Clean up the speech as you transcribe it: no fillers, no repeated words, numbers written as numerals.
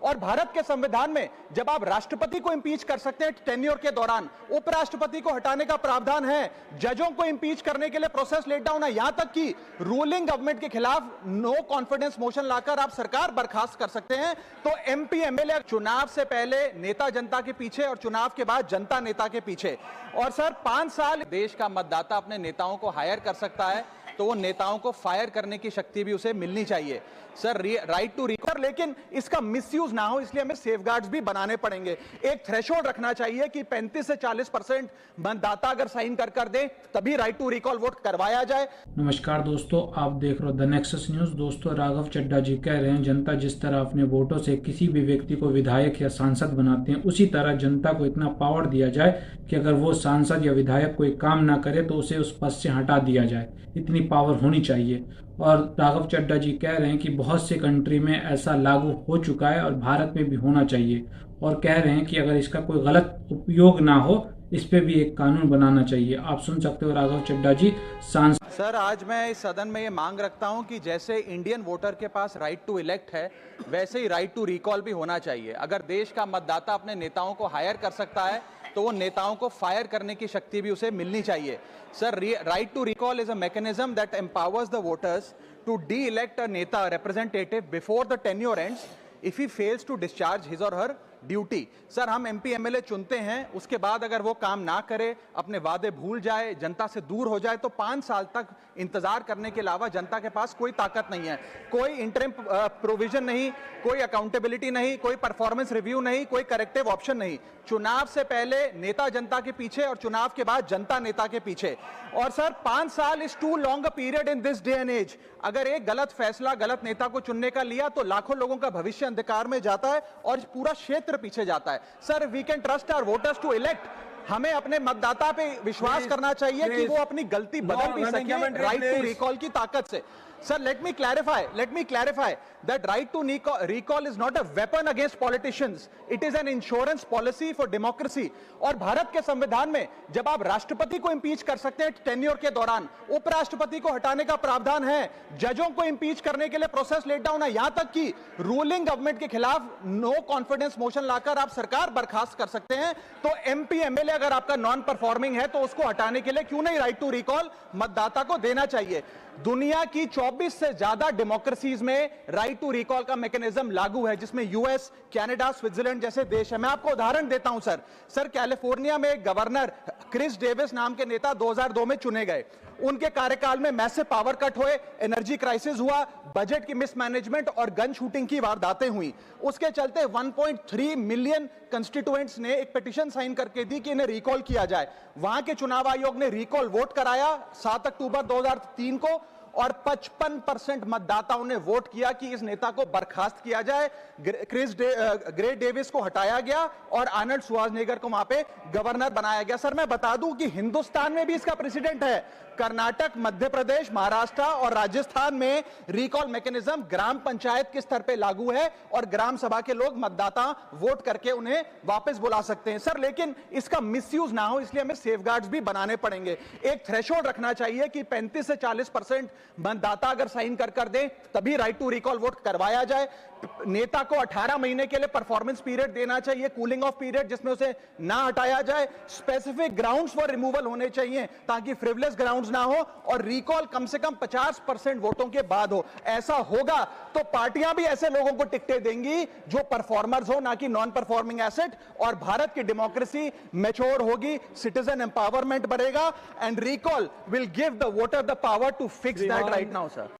और भारत के संविधान में जब आप राष्ट्रपति को इंपीच कर सकते हैं टेन्योर के दौरान, उपराष्ट्रपति को हटाने का प्रावधान है, जजों को इंपीच करने के लिए प्रोसेस लेट डाउन है, यहां तक कि रूलिंग गवर्नमेंट के खिलाफ नो कॉन्फिडेंस मोशन लाकर आप सरकार बर्खास्त कर सकते हैं। तो एमपी एमएलए चुनाव से पहले नेता जनता के पीछे और चुनाव के बाद जनता नेता के पीछे। और सर 5 साल देश का मतदाता अपने नेताओं को हायर कर सकता है, तो वो नेताओं को फायर करने की शक्ति भी उसे मिलनी चाहिए सर, राइट टू रिकॉल। लेकिन इसका मिसयूज ना हो इसलिए हमें सेफगार्ड्स भी बनाने पड़ेंगे। एक थ्रेशोल्ड रखना चाहिए कि 35 से 40% मतदाता अगर साइन कर दे तभी राइट टू रिकॉल वोट करवाया जाए। नमस्कार दोस्तों, आप देख रहे हो द नेक्सस न्यूज। दोस्तों, राघव चड्ढा जी कह रहे हैं जनता जिस तरह अपने वोटों से किसी भी व्यक्ति को विधायक या सांसद बनाते हैं, उसी तरह जनता को इतना पावर दिया जाए कि अगर वो सांसद या विधायक कोई काम ना करे तो उसे उस पद से हटा दिया जाए। इतनी पावर होनी चाहिए। और राघव चड्ढा जी कह रहे हैं कि बहुत से कंट्री में ऐसा लागू हो चुका है और भारत में भी होना चाहिए। और कह रहे हैं कि अगर इसका कोई गलत उपयोग ना हो, इस पे भी एक कानून बनाना चाहिए। आप सुन सकते हो राघव चड्ढा जी, सांसद। सर, आज मैं इस सदन में ये मांग रखता हूं कि जैसे इंडियन वोटर के पास राइट टू इलेक्ट है, वैसे ही राइट टू रिकॉल भी होना चाहिए। अगर देश का मतदाता अपने नेताओं को हायर कर सकता है, तो वो नेताओं को फायर करने की शक्ति भी उसे मिलनी चाहिए sir. Right to recall is a mechanism that empowers the voters to de elect a neta representative before the tenure ends if he fails to discharge his or her duty. Sir, हम MP MLA चुनते हैं, उसके बाद अगर वो काम ना करे, अपने वादे भूल जाए, जनता से दूर हो जाए, तो 5 साल तक इंतजार करने के अलावा जनता के पास कोई ताकत नहीं है। कोई इंटरिम प्रोविजन नहीं, कोई अकाउंटेबिलिटी नहीं, कोई परफॉर्मेंस रिव्यू नहीं, कोई करेक्टिव ऑप्शन नहीं। चुनाव से पहले नेता जनता के पीछे और चुनाव के बाद जनता नेता के पीछे। और सर 5 साल is too long a period in this day and age. अगर एक गलत फैसला गलत नेता को चुनने का लिया तो लाखों लोगों का भविष्य अंधकार में जाता है और पूरा क्षेत्र पीछे जाता है। Sir, we can trust our voters to elect. हमें अपने मतदाता पे विश्वास करना चाहिए कि वो अपनी गलती बदल भी सके राइट टू रिकॉल की ताकत से। Sir, let me clarify that right to recall is not a weapon against politicians. It is an insurance policy for democracy. और भारत के संविधान में जब आप राष्ट्रपति को इंपीच कर सकते हैं टेन्योर के दौरान, उपराष्ट्रपति को हटाने का प्रावधान है, जजों को इंपीच करने के लिए प्रोसेस लेट डाउन है, यहां तक कि रूलिंग गवर्नमेंट के खिलाफ नो कॉन्फिडेंस मोशन लाकर आप सरकार बर्खास्त कर सकते हैं। तो एमपी एमएलए अगर आपका नॉन परफॉर्मिंग है तो उसको हटाने के लिए क्यों नहीं राइट टू रिकॉल मतदाता को देना चाहिए। दुनिया की 24 से ज्यादा डेमोक्रेसीज में राइट टू रिकॉल का मैकेनिज्म लागू है, जिसमें यूएस, कनाडा, स्विट्जरलैंड जैसे देश है। मैं आपको उदाहरण देता हूं सर, कैलिफोर्निया में एक गवर्नर क्रिस डेविस नाम के नेता 2002 में चुने गए। उनके कार्यकाल में मैसिव पावर कट हुए, एनर्जी क्राइसिस हुआ, बजट की मिसमैनेजमेंट और गन शूटिंग की वारदातें हुई। उसके चलते 1.3 मिलियन कंस्टिट्यूएंट्स ने एक पिटीशन साइन करके दी कि इन्हें रिकॉल किया जाए। वहां के चुनाव आयोग ने रिकॉल वोट कराया 7 अक्टूबर 2003 को और 55% मतदाताओं ने वोट किया कि इस नेता को बर्खास्त किया जाए। ग्रे डेविस को हटाया गया और आर्नल्ड श्वार्ज़नेगर को वहां पे गवर्नर बनाया गया। सर, मैं बता दूं कि हिंदुस्तान में भी इसका प्रेसिडेंट है। कर्नाटक, मध्य प्रदेश, महाराष्ट्र और राजस्थान में रिकॉल मैकेनिज्म ग्राम पंचायत के स्तर पे लागू है और ग्राम सभा के लोग मतदाता वोट करके उन्हें वापस बुला सकते हैं सर। लेकिन इसका मिसयूज ना हो इसलिए हमें सेफगार्ड्स भी बनाने पड़ेंगे। एक थ्रेशोल्ड रखना चाहिए कि 35 से 40% मतदाता अगर साइन कर दे तभी राइट टू रिकॉल वोट करवाया जाए। नेता को 18 महीने के लिए परफॉर्मेंस पीरियड देना चाहिए, कूलिंग ऑफ पीरियड, जिसमें उसे ना हटाया जाए। स्पेसिफिक ग्राउंड्स फॉर रिमूवल होने चाहिए ताकि फ्रिवलेस ग्राउंड्स ना हो और रिकॉल कम से कम 50% वोटों के बाद हो। ऐसा होगा तो पार्टियां भी ऐसे लोगों को टिकटें देंगी जो परफॉर्मर्स हो, ना कि नॉन परफॉर्मिंग एसेट, और भारत की डेमोक्रेसी मैच्योर होगी, सिटीजन एम्पावरमेंट बढ़ेगा and recall will give the voter the power to fix that right now sir.